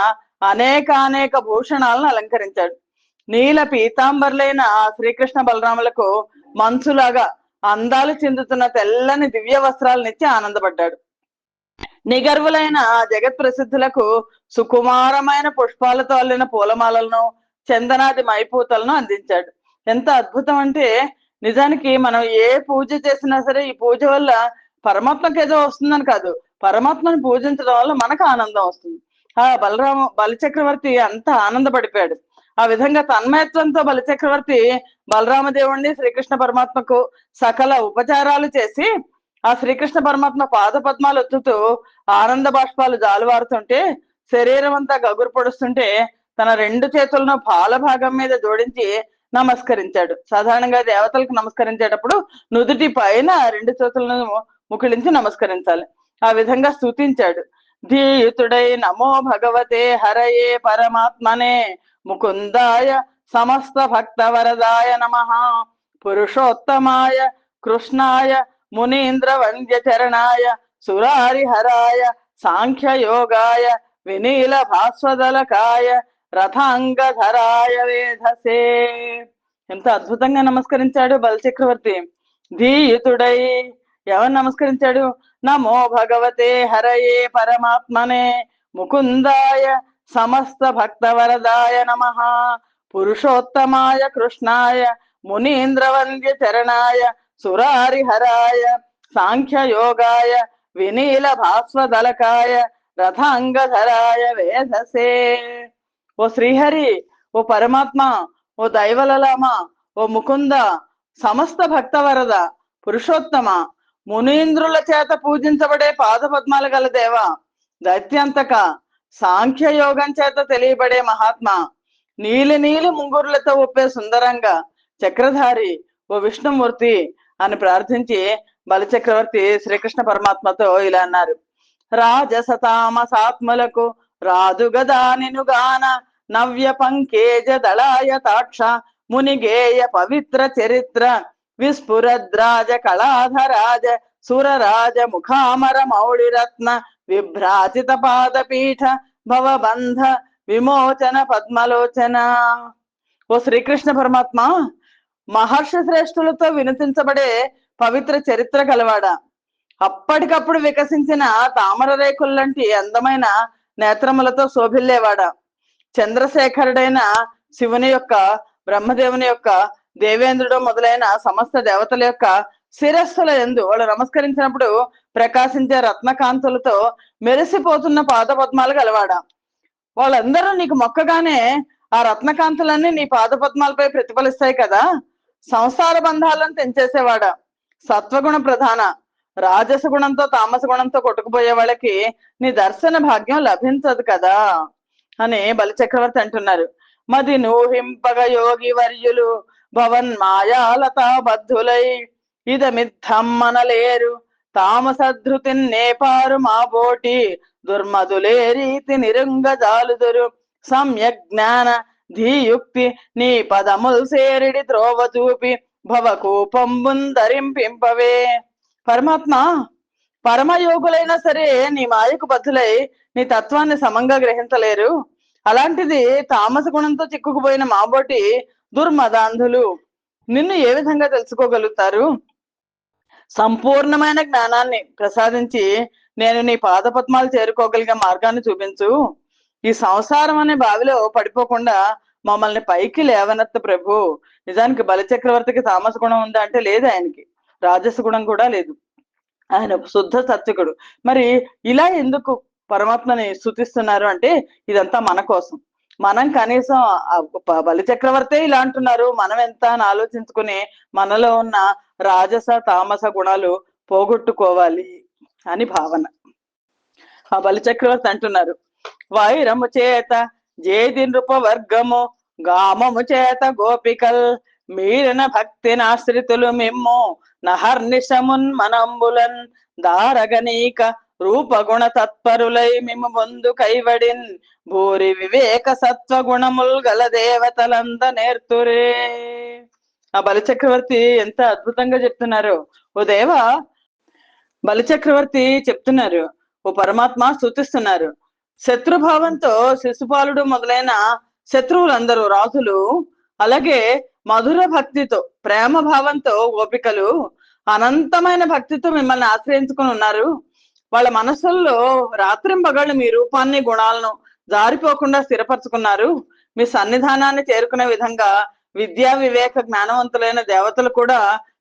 అనేక భూషణాలను అలంకరించాడు. నీల పీతాంబర్లైన శ్రీకృష్ణ బలరాములకు మంచులాగా అందాలు చెందుతున్న తెల్లని దివ్య వస్త్రాలనిచ్చి ఆనందపడ్డాడు. నిగర్వులైన జగత్ ప్రసిద్ధులకు సుకుమారమైన పుష్పాలతో అల్లిన పూలమాలలను, చందనాది మైపూతలను అందించాడు. ఎంత అద్భుతం అంటే, నిజానికి మనం ఏ పూజ చేసినా సరే ఈ పూజ వల్ల పరమాత్మకి ఏదో వస్తుందని కాదు, పరమాత్మని పూజించడం వల్ల మనకు ఆనందం వస్తుంది. ఆ బలిచక్రవర్తి అంత ఆనందపడిపోయాడు. ఆ విధంగా తన్మయత్వంతో బలిచక్రవర్తి బలరామదేవుణ్ణి శ్రీకృష్ణ పరమాత్మకు సకల ఉపచారాలు చేసి ఆ శ్రీకృష్ణ పరమాత్మ పాద పద్మాలు ఒత్తుతూ ఆనంద బాష్పాలు జాలువారుతుంటే, శరీరం అంతా గగురు పొడుస్తుంటే తన రెండు చేతులను పాల భాగం మీద జోడించి నమస్కరించాడు. సాధారణంగా దేవతలకు నమస్కరించేటప్పుడు నుదుటి పైన రెండు చేతులను ముకుళించి నమస్కరించాలి. ఆ విధంగా స్తుతించాడు. ధీయుతుడై నమో భగవతే హరయే పరమాత్మనే ముకుందాయ సమస్త భక్త వరదాయ నమః పురుషోత్తమాయ కృష్ణాయ మునీంద్ర వంద్య చరణాయ సురారిహరాయ సాంఖ్య యోగాయ వినీల భాస్వదలకాయ రథాంగధరాయ వేధసే. ఎంత అద్భుతంగా నమస్కరించాడు బలచక్రవర్తి. ధీయుతుడై ఎవరు నమస్కరించాడు? నమో భగవతే హరయే పరమాత్మనే ముకుందాయ సమస్త భక్త వరదాయ నమః పురుషోత్తమాయ కృష్ణాయ మునీంద్ర వంద్య చరణాయ సురారిహరాయ సాంఖ్య యోగాయ వినీల భాస్వదలకాయ రథాంగధరాయ వేధసే. ఓ శ్రీహరి, ఓ పరమాత్మ, ఓ దైవలలామ, ఓ ముకుంద, సమస్త భక్త వరద, పురుషోత్తమ, మునీంద్రుల చేత పూజించబడే పాదపద్మాలు గల దేవ, దైత్యంతక, సాంఖ్య యోగం చేత తెలియబడే మహాత్మ, నీలి ముంగురులతో ఒప్పే సుందరంగా చక్రధారి ఓ విష్ణుమూర్తి అని ప్రార్థించి బలిచక్రవర్తి శ్రీకృష్ణ పరమాత్మతో ఇలా అన్నారు. రాజసతామసాత్ములకు రాదు గదా నినుగాన నవ్య పంకేజ దళాయ తాక్ష మునిగేయ పవిత్ర చరిత్ర విస్ఫురద్రాజ కళాధరాజ సురరాజ ముఖామర మౌళిరత్న విభ్రాజిత పాదపీఠ భవబంధ విమోచన పద్మలోచన. ఓ శ్రీకృష్ణ పరమాత్మ, మహర్షి శ్రేష్ఠులతో వినిపించబడే పవిత్ర చరిత్ర గలవాడ, అప్పటికప్పుడు వికసించిన తామర రేకుల్లాంటి అందమైన నేత్రములతో శోభిల్లేవాడ, చంద్రశేఖరుడైన శివుని యొక్క, బ్రహ్మదేవుని యొక్క, దేవేంద్రుడు మొదలైన సమస్త దేవతల యొక్క శిరస్సుల యందు వాళ్ళు నమస్కరించినప్పుడు ప్రకాశించే రత్నకాంతులతో మెరిసిపోతున్న పాద పద్మాలు గలవాడ. వాళ్ళందరూ నీకు మొక్కగానే ఆ రత్నకాంతులన్నీ నీ పాద పద్మాలపై ప్రతిఫలిస్తాయి కదా. సంసార బంధాలను తెంచేసేవాడ, సత్వగుణ ప్రధాన, రాజస గుణంతో తామస గుణంతో కొట్టుకుపోయే వాళ్ళకి నీ దర్శన భాగ్యం లభించదు కదా అని బలిచక్రవర్తి అంటున్నారు. మది నూహింపగ యోగి వర్యులు భవన్ మాయాలతా బద్ధులై ఇదమిద్ధమ్మనలేరు తామసధృతిన్ నేపారు మా బోటి దుర్మధులే రీతి నిరుంగ జాలుదురు సమ్యక్ జ్ఞాన ధీయుక్తి నీ పదముల్ సేరిడి త్రోవ చూపి భవకూపంబుందరింపింపవే. పరమాత్మ, పరమయోగులైనా సరే నీ మాయకు బద్ధులై నీ తత్వాన్ని సమంగా గ్రహించలేరు. అలాంటిది తామస గుణంతో చిక్కుకుపోయిన మాబోటి దుర్మదాంధులు నిన్ను ఏ విధంగా తెలుసుకోగలుగుతారు? సంపూర్ణమైన జ్ఞానాన్ని ప్రసాదించి నేను నీ పాదపద్మాలు చేరుకోగలిగే మార్గాన్ని చూపించు. ఈ సంసారం అనే బావిలో పడిపోకుండా మమ్మల్ని పైకి లేవనెత్త ప్రభు. నిజానికి బలిచక్రవర్తికి తామస గుణం ఉందా అంటే లేదు, ఆయనకి రాజస గుణం కూడా లేదు. ఆయన శుద్ధ సత్వికుడు. మరి ఇలా ఎందుకు పరమాత్మని స్తుతిస్తున్నారు అంటే ఇదంతా మన కోసం. మనం కనీసం బలి చక్రవర్తే ఇలా అంటున్నారు, మనం ఎంత అని ఆలోచించుకుని మనలో ఉన్న రాజస తామస గుణాలు పోగొట్టుకోవాలి అని భావన. ఆ బలి చక్రవర్తి అంటున్నారు, వైరము చేత జేది నృపవర్గము గామము చేత గోపికల్ మీరిన భక్తి నాశ్రితులు మిమ్ము నహర్నిశమున్ మనంబులన్ దారగనీక రూపగుణ తత్పరులై మిమ్ము ముందు కైవడిన్ భూరి వివేక సత్వ గుణముల్ గల దేవతలంద నేర్తురే. ఆ బలిచక్రవర్తి ఎంత అద్భుతంగా చెప్తున్నారు. ఓ దేవా, బలిచక్రవర్తి చెప్తున్నారు, ఓ పరమాత్మ స్తుతిస్తున్నారు. శత్రుభావంతో శిశుపాలుడు మొదలైన శత్రువులందరూ రాజులు, అలాగే మధుర భక్తితో ప్రేమ భావంతో గోపికలు అనంతమైన భక్తితో మిమ్మల్ని ఆశ్రయించుకుని ఉన్నారు. వాళ్ళ మనసుల్లో రాత్రింబగళ్ళు మీ రూపాన్ని గుణాలను జారిపోకుండా స్థిరపరచుకున్నారు. మీ సన్నిధానాన్ని చేరుకునే విధంగా విద్యా వివేక జ్ఞానవంతులైన దేవతలు కూడా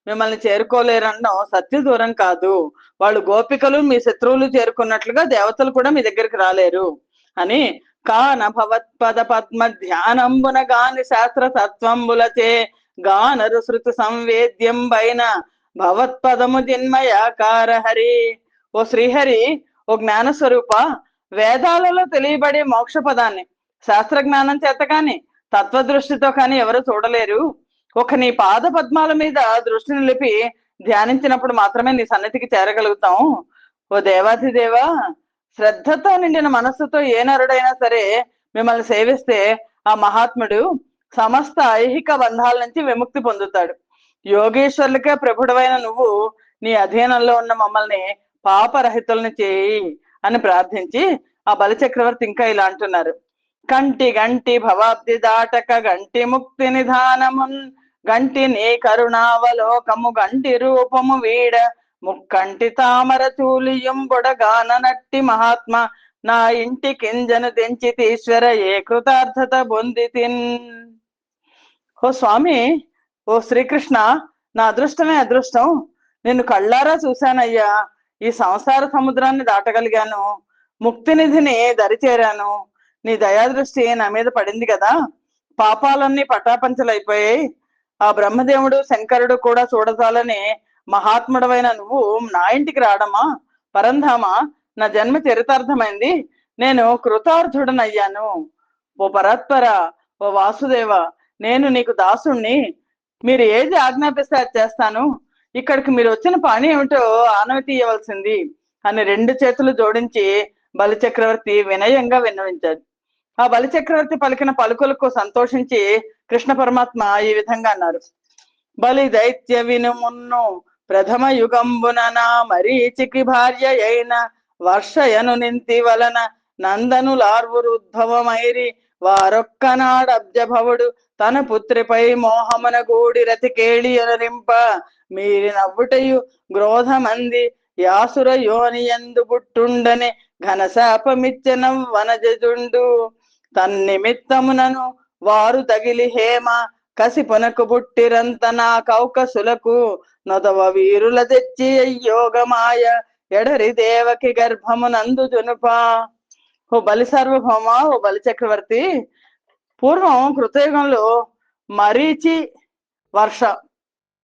మిమ్మల్ని చేరుకోలేరనడం సత్య దూరం కాదు. వాళ్ళు గోపికలు మీ శత్రువులు చేరుకున్నట్లుగా దేవతలు కూడా మీ దగ్గరికి రాలేరు అని. కాన భవత్పద పద్మ ధ్యానంబున గాని శాస్త్ర తత్వంబులచే గానరు శృతి సంవేద్యం పైన భవత్పదము జిన్మయాకార హరి. ఓ శ్రీహరి, ఓ జ్ఞాన స్వరూప, వేదాలలో తెలియబడే మోక్ష పదాన్ని శాస్త్ర జ్ఞానం చేత కాని తత్వదృష్టితో కానీ ఎవరు చూడలేరు. ఒక నీ పాద పద్మాల మీద దృష్టి నిలిపి ధ్యానించినప్పుడు మాత్రమే నీ సన్నిధికి చేరగలుగుతాం. ఓ దేవాధిదేవా, శ్రద్ధతో నిండిన మనస్సుతో ఏ నరుడైనా సరే మిమ్మల్ని సేవిస్తే ఆ మహాత్ముడు సమస్త ఐహిక బంధాల నుంచి విముక్తి పొందుతాడు. యోగేశ్వరులకే ప్రభుడవైన నువ్వు నీ అధీనంలో ఉన్న మమ్మల్ని పాపరహితుల్ని చేయి అని ప్రార్థించి ఆ బలిచక్రవర్తి ఇంకా ఇలా అంటున్నారు, కంటి గంటి భవాబ్ది దాటక గంటి ముక్తి నిధానమున్ గంటి నీ కరుణావలోకము గంటి రూపము వీడ ముక్కంటి తామర చూలియం బొడగాన నట్టి మహాత్మ నా ఇంటి కింజను తెంచి తీశ్వర ఏ కృతార్థత బొంది తిన్. ఓ స్వామి, ఓ శ్రీకృష్ణ, నా అదృష్టమే అదృష్టం. నిన్ను కళ్ళారా చూశానయ్యా. ఈ సంసార సముద్రాన్ని దాటగలిగాను, ముక్తినిధిని దరిచేరాను. నీ దయాదృష్టి నా మీద పడింది కదా. పాపాలన్నీ పటాపంచలైపోయాయి. ఆ బ్రహ్మదేవుడు శంకరుడు కూడా చూడచాలని మహాత్ముడవైన నువ్వు నా ఇంటికి రావడమా పరంధామా, నా జన్మ చరితార్థమైంది. నేను కృతార్థుడనయ్యాను. ఓ పరాత్పర, ఓ వాసుదేవ, నేను నీకు దాసుణ్ణి. మీరు ఏది ఆజ్ఞాపిస్తే అది చేస్తాను. ఇక్కడికి మీరు వచ్చిన పని ఏమిటో ఆనవి తీయవలసింది అని రెండు చేతులు జోడించి బలిచక్రవర్తి వినయంగా విన్నవించాడు. ఆ బలిచక్రవర్తి పలికిన పలుకులకు సంతోషించి కృష్ణ పరమాత్మ ఈ విధంగా అన్నారు, బలి దైత్య వినుమున్ను ప్రథమ యుగంబున నా మరీచికి భార్య అయిన వర్షయను నింతి వలన నందనులార్వురుద్భవమైరి వారొక్కనాడబ్జభవుడు తన పుత్రిపై మోహమున గూడి రతికేళి అనరింప మీరి నవ్వుటయు గ్రోధమంది యాసుర యోనియందు బుట్టుండని ఘనశాపమిచ్చన వనజుండు తన్నిమిత్తమునను వారు తగిలి హేమ కసిపునకు బుట్టిరంత నా కౌకసులకు నొదవ వీరుల తెచ్చి అయ్యోగమాయ ఎడరి దేవకి గర్భమునందు జునుపా. ఓ బలి సార్వభౌమ, ఓ బలి చక్రవర్తి, పూర్వం కృతయుగంలో మరీచి వర్ష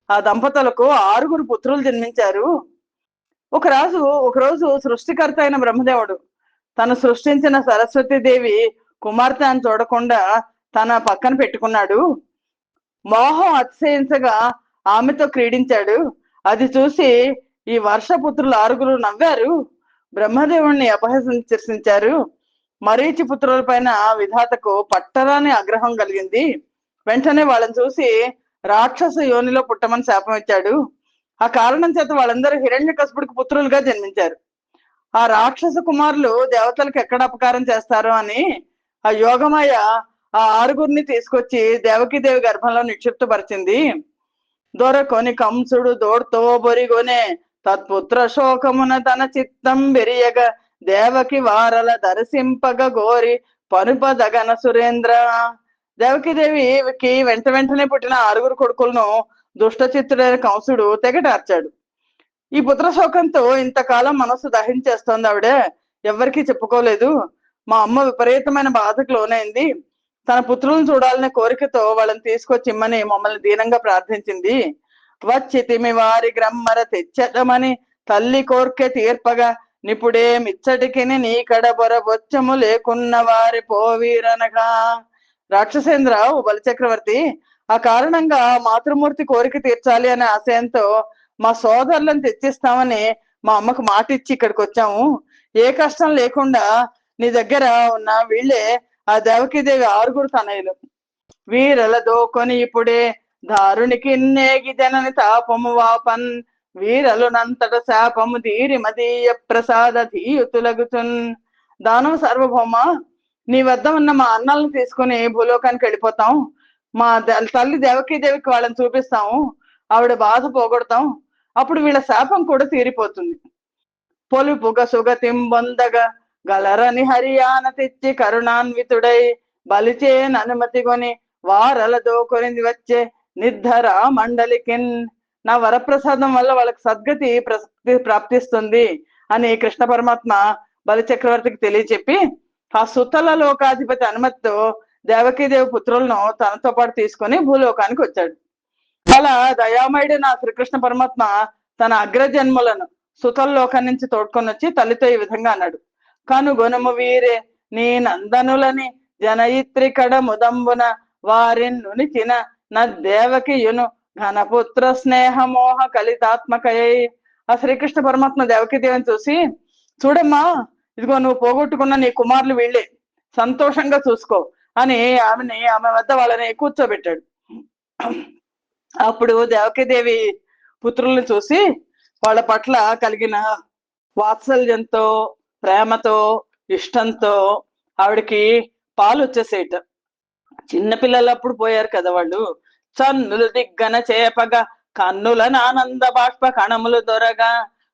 ఆ దంపతులకు 6 పుత్రులు జన్మించారు. ఒకరోజు సృష్టికర్త అయిన బ్రహ్మదేవుడు తను సృష్టించిన సరస్వతీదేవి కుమార్తె అని చూడకుండా తన పక్కన పెట్టుకున్నాడు. మోహం అతిశయించగా ఆమెతో క్రీడించాడు. అది చూసి ఈ వర్షపుత్రులు 6 నవ్వారు, బ్రహ్మదేవుణ్ణి అపహసించారు. మరీచి పుత్రుల పైన విధాతకు పట్టరాని ఆగ్రహం కలిగింది. వెంటనే వాళ్ళని చూసి రాక్షస యోనిలో పుట్టమని శాపం ఇచ్చాడు. ఆ కారణం చేత వాళ్ళందరూ హిరణ్యకశిపుడికి పుత్రులుగా జన్మించారు. ఆ రాక్షస కుమారులు దేవతలకు ఎక్కడ అపకారం చేస్తారో అని ఆ యోగమాయ ఆ 6 తీసుకొచ్చి దేవకీదేవి గర్భంలో నిక్షిప్తపరిచింది. దొరకొని కంసుడు దోడ్తో బొరిగొనే తత్పుత్ర శోకమున తన చిత్తం బెరియగ దేవకి వారల దర్శింపగ గోరి పనుపదగన సురేంద్ర. దేవకీదేవికి వెంటనే పుట్టిన 6 కొడుకులను దుష్ట చిత్తుడైన కంసుడు తెగటార్చాడు. ఈ పుత్ర శోకంతో ఇంతకాలం మనస్సు దహించేస్తోంది ఆవిడ. ఎవరికి చెప్పుకోలేదు. మా అమ్మ విపరీతమైన బాధకు లోనైంది. తన పుత్రులను చూడాలనే కోరికతో వాళ్ళని తీసుకొచ్చి ఇమ్మని మమ్మల్ని దీనంగా ప్రార్థించింది. వచ్చితిమి వారి గ్రమ్మర తెచ్చటమని తల్లి కోర్కె తీర్పగా నిపుడే మిచ్చటికిని నీ కడబొర బొచ్చము లేకున్న వారి పోవీరనగా. రాక్షసేంద్ర, ఓ బలిచక్రవర్తి, ఆ కారణంగా మాతృమూర్తి కోరిక తీర్చాలి అనే ఆశయంతో మా సోదరులను తెచ్చిస్తామని మా అమ్మకు మాట ఇచ్చి ఇక్కడికి వచ్చాము. ఏ కష్టం లేకుండా నీ దగ్గర ఉన్న వీళ్ళే ఆ దేవకీదేవి 6 తనయులు. వీరలదో కొని ఇప్పుడే దారునికి నేగి జనని తాపము వాపన్ వీరలునంతట శాపము తీరి మదీయ ప్రసాద ధీయుతులగుచున్. దానవ సార్వభౌమ, నీ వద్ద ఉన్న మా అన్నలను తీసుకుని భూలోకానికి వెళ్ళిపోతాం. మా తల్లి దేవకీదేవికి వాళ్ళని చూపిస్తాము. ఆవిడ బాధ పోగొడతాం. అప్పుడు వీళ్ళ శాపం కూడా తీరిపోతుంది. పొలుపుగ సుగతింబొందగా గలరని హరియాన తెచ్చి కరుణాన్వితుడై బలిచే అనుమతి కొని వారలతో కొని వచ్చే నిర్ధర మండలికిన్. నా వరప్రసాదం వల్ల వాళ్ళకి సద్గతి ప్రాప్తిస్తుంది అని కృష్ణ పరమాత్మ బలి చక్రవర్తికి తెలియచెప్పి ఆ సుతల లోకాధిపతి అనుమతితో దేవకీదేవి పుత్రులను తనతో పాటు తీసుకొని భూలోకానికి వచ్చాడు. అలా దయామయుడు నా శ్రీకృష్ణ పరమాత్మ తన అగ్రజన్ములను సుతల లోకం నుంచి తోడ్కొని వచ్చి తల్లితో ఈ విధంగా అన్నాడు. కనుగొనము వీరే నీ నందనులని జనయిత్రి కడ ముదంబున వారినునిచిన నా దేవకియును ఘనపుత్ర స్నేహమోహ కలితాత్మకయ్యై. ఆ శ్రీకృష్ణ పరమాత్మ దేవకీదేవిని చూసి, చూడమ్మా, ఇదిగో నువ్వు పోగొట్టుకున్న నీ కుమారులు వీళ్ళే, సంతోషంగా చూసుకో అని ఆమె వద్ద వాళ్ళని కూర్చోబెట్టాడు. అప్పుడు దేవకీదేవి పుత్రుల్ని చూసి వాళ్ళ పట్ల కలిగిన వాత్సల్యంతో, ప్రేమతో, ఇష్టంతో ఆవిడకి పాలు వచ్చేసేట. చిన్నపిల్లలప్పుడు పోయారు కదా వాళ్ళు. చన్నులు దిగ్గన చేపగా కన్నుల నానంద బాష్ప కణములు దొరగా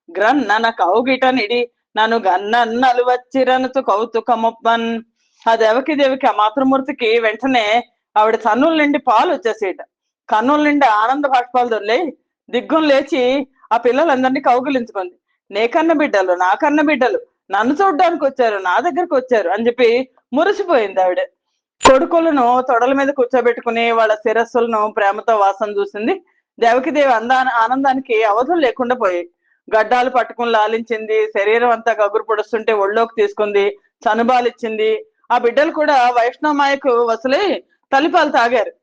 గ్రన్నన కౌగిట నిడి నన్ను గన్నన్నలు వచ్చిరనుతు కౌతుకముప్పన్. ఆ దేవకీదేవికి, ఆ మాతృమూర్తికి వెంటనే ఆవిడ కన్నుల నిండి పాలు వచ్చేసేట. కన్నుల నిండి ఆనంద బాష్పాలు దొరలే దిగ్గం లేచి ఆ పిల్లలందరినీ కౌగిలించుకుంది. నీకన్న బిడ్డలు, నాకన్న బిడ్డలు నన్ను చూడ్డానికి వచ్చారు, నా దగ్గరకు వచ్చారు అని చెప్పి మురిసిపోయింది ఆవిడ. కొడుకులను తొడల మీద కూర్చోబెట్టుకుని వాళ్ళ శిరస్సులను ప్రేమతో వాసన చూసింది. దేవకీదేవి ఆనందానికి అవధులు లేకుండా పోయాయి. గడ్డాలు పట్టుకుని లాలించింది, శరీరం అంతా గగురు పొడుస్తుంటే ఒళ్ళోకి తీసుకుంది, చనుబాలిచ్చింది. ఆ బిడ్డలు కూడా వైష్ణవమాయకు వసలై తల్లిపాలు తాగారు.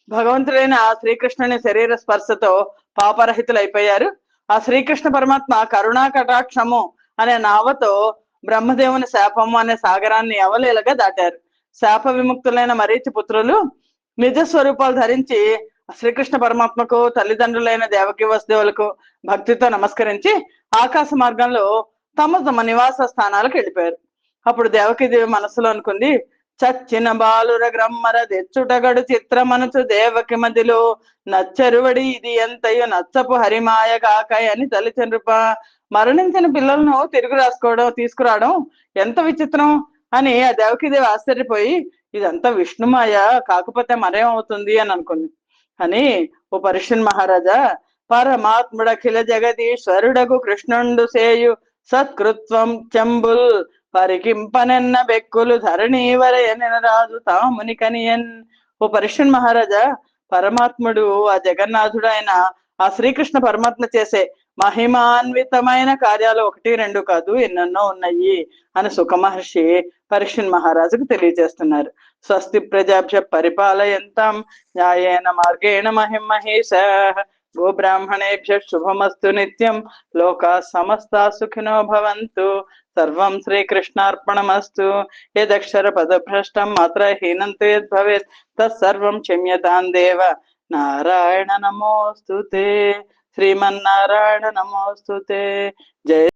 భగవంతుడైన ఆ శ్రీకృష్ణుని శరీర స్పర్శతో పాపరహితులు అయిపోయారు. ఆ శ్రీకృష్ణ పరమాత్మ కరుణా కటాక్షము అనే నావతో బ్రహ్మదేవుని శాపము అనే సాగరాన్ని అవలీలగా దాటారు. శాప విముక్తులైన మరీచి పుత్రులు నిజ స్వరూపాలు ధరించి శ్రీకృష్ణ పరమాత్మకు, తల్లిదండ్రులైన దేవకి వసుదేవులకు భక్తితో నమస్కరించి ఆకాశ మార్గంలో తమ తమ నివాస స్థానాలకు వెళ్ళిపోయారు. అప్పుడు దేవకీదేవి మనసులో అనుకుంది, చచ్చిన బాలుర గ్రమ్మర తెచ్చుటగడు చిత్రమనుచు దేవకి మదిలో నచ్చరువడి ఇది ఎంతయో నచ్చపు హరిమాయగాకై అని తల్లిచండ్రుప. మరణించిన పిల్లలను తిరుగు తీసుకురావడం ఎంత విచిత్రం అని ఆ దేవకీదేవి ఆశ్చర్యపోయి, ఇదంతా విష్ణుమాయ కాకపోతే మరేమవుతుంది అని అనుకుంది. అని, ఓ పరీక్షన్ మహారాజా, పరమాత్ముడఖిల జగదీశ్వరుడకు కృష్ణుండు సేయు సత్కృత్వం చెంబుల్ పరికింపనెన్న బెక్కులు ధరణీవరయన రాజు తాముని కనియన్. ఓ పరీక్షన్ మహారాజా, పరమాత్ముడు ఆ జగన్నాథుడు ఆయన ఆ శ్రీకృష్ణ పరమాత్మ చేసే మహిమాన్వితమైన కార్యాలు 1, 2 కాదు, ఎన్నెన్నో ఉన్నాయి అని సుఖ మహర్షి పరీక్షన్ మహారాజుకు తెలియజేస్తున్నారు. స్వస్తి ప్రజాభ్య పరిపాలయంతాం న్యాయేన మార్గేణ మహిమహేష గోబ్రాహ్మణేభ్య శుభమస్తు నిత్యం లోకా సమస్తా సుఖినో భవంతు. సర్వం శ్రీకృష్ణార్పణమస్తు. యదక్షర పదభ్రష్టం మాత్ర హీనంతు యద్భవేత్ తత్సర్వం క్షమ్యతాం దేవ. నారాయణ నమోస్తుతే. శ్రీమన్నారాయణ నమోస్తుతే. జయ